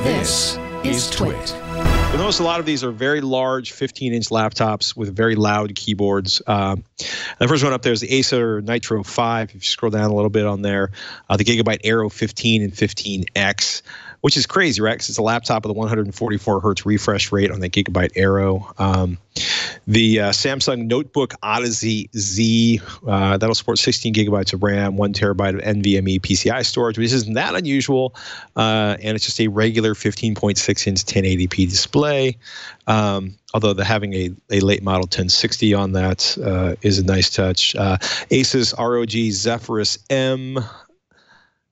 This is TWiT. You'll notice a lot of these are very large 15-inch laptops with very loud keyboards. The first one up there is the Acer Nitro 5. If you scroll down a little bit on there, the Gigabyte Aero 15 and 15X, which is crazy, right? Because it's a laptop with a 144 hertz refresh rate on the Gigabyte Aero. The Samsung Notebook Odyssey Z, that'll support 16 gigabytes of RAM, 1 terabyte of NVMe PCI storage, which isn't that unusual. And it's just a regular 15.6-inch 1080p display. Although having a late model 1060 on that is a nice touch. Asus ROG Zephyrus M.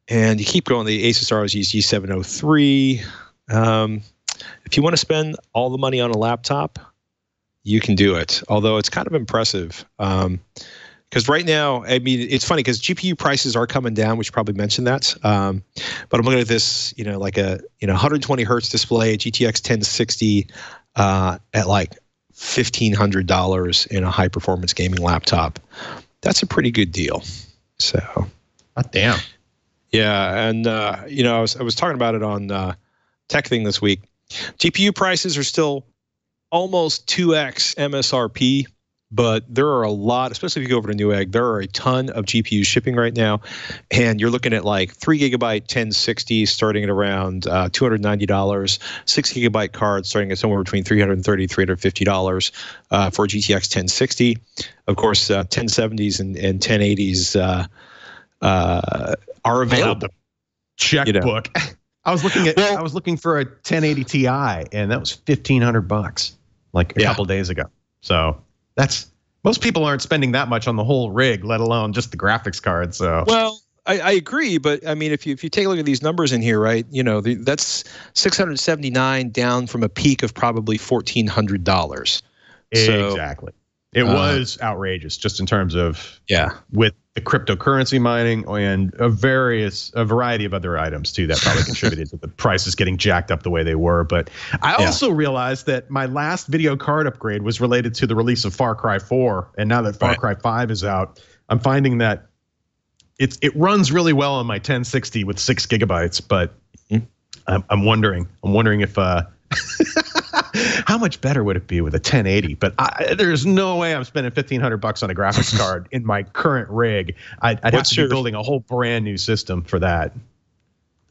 And you keep going, the Asus ROG G703. If you want to spend all the money on a laptop, you can do it. Although it's kind of impressive. Because right now, I mean, it's funny because GPU prices are coming down. We should probably mention that. But I'm looking at this, like a 120 hertz display, GTX 1060 at like $1,500 in a high performance gaming laptop. That's a pretty good deal. So, God damn. Yeah, and I was talking about it on Tech Thing this week. GPU prices are still almost 2x MSRP, but there are a lot, especially if you go over to Newegg, there are a ton of GPUs shipping right now, and you're looking at like 3 gigabyte 1060 starting at around $290, 6 gigabyte cards starting at somewhere between $330, $350 for GTX 1060. Of course, 1070s and 1080s are available. Checkbook. I was looking for a 1080 Ti, and that was $1,500 like a couple days ago. So that's, most people aren't spending that much on the whole rig, let alone just the graphics card. So well, I agree, but I mean, if you take a look at these numbers in here, right? That's $679 down from a peak of probably $1,400. Exactly. It was outrageous just in terms of with the cryptocurrency mining and a variety of other items too that probably contributed to the prices getting jacked up the way they were. But I also realized that my last video card upgrade was related to the release of Far Cry 4, and now that Far Cry 5 is out, I'm finding that it runs really well on my 1060 with 6 gigabytes. But I'm wondering if how much better would it be with a 1080? But there's no way I'm spending $1,500 on a graphics card in my current rig. I'd have to be building a whole brand new system for that.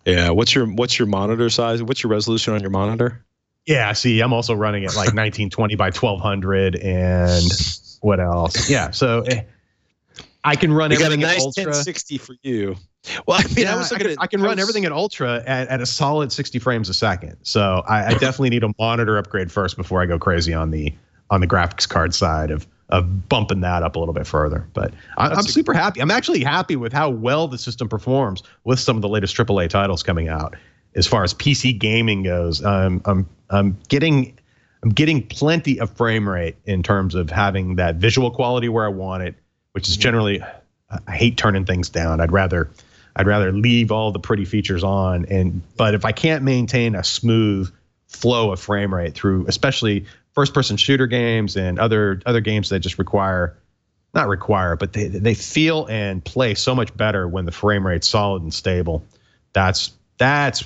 Yeah, what's your monitor size? What's your resolution on your monitor? Yeah, see, I'm also running at like 1920 by 1200, and what else? Yeah, so I can run everything got a nice at ultra. 1060 for you. Well, I mean, I can run everything at ultra at a solid 60 frames a second. So I definitely need a monitor upgrade first before I go crazy on the graphics card side of bumping that up a little bit further. But I'm super happy. I'm actually happy with how well the system performs with some of the latest AAA titles coming out. As far as PC gaming goes, I'm getting plenty of frame rate in terms of having that visual quality where I want it, which is generally, I hate turning things down. I'd rather leave all the pretty features on, but if I can't maintain a smooth flow of frame rate through, especially first-person shooter games and other games that just but they feel and play so much better when the frame rate's solid and stable. That's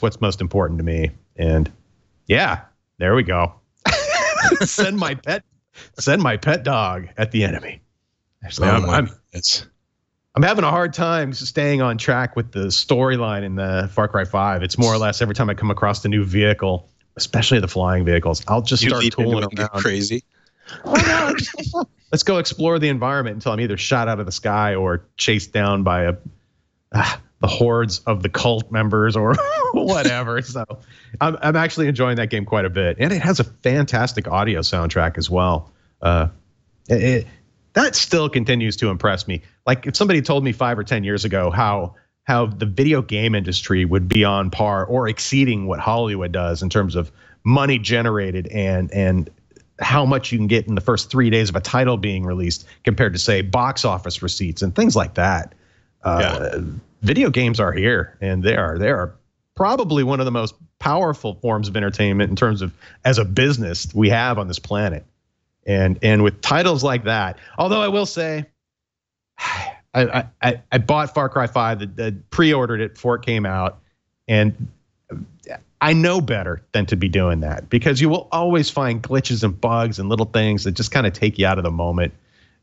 what's most important to me. And yeah, there we go. Send my pet dog at the enemy. Actually, I'm having a hard time staying on track with the storyline in the Far Cry 5. It's more or less every time I come across a new vehicle, especially the flying vehicles, I'll just start tooling around. Crazy. Let's go explore the environment until I'm either shot out of the sky or chased down by the hordes of the cult members or whatever. So I'm actually enjoying that game quite a bit, and it has a fantastic audio soundtrack as well. That still continues to impress me. Like if somebody told me 5 or 10 years ago how the video game industry would be on par or exceeding what Hollywood does in terms of money generated and how much you can get in the first 3 days of a title being released compared to, say, box office receipts and things like that. Video games are here, and they are probably one of the most powerful forms of entertainment in terms of as a business we have on this planet. And with titles like that, although I will say, I bought Far Cry 5, the pre-ordered it before it came out, and I know better than to be doing that, because you will always find glitches and bugs and little things that just kind of take you out of the moment.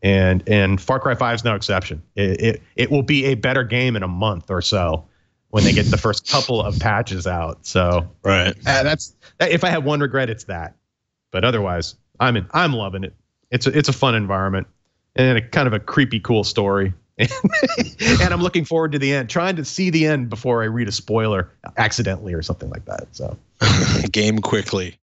And Far Cry 5 is no exception. It will be a better game in a month or so when they get the first couple of patches out. So right, that's if I have one regret, it's that. But otherwise, I'm loving it. It's a fun environment and a kind of a creepy, cool story. And I'm looking forward to the end, trying to see the end before I read a spoiler accidentally or something like that. So game quickly.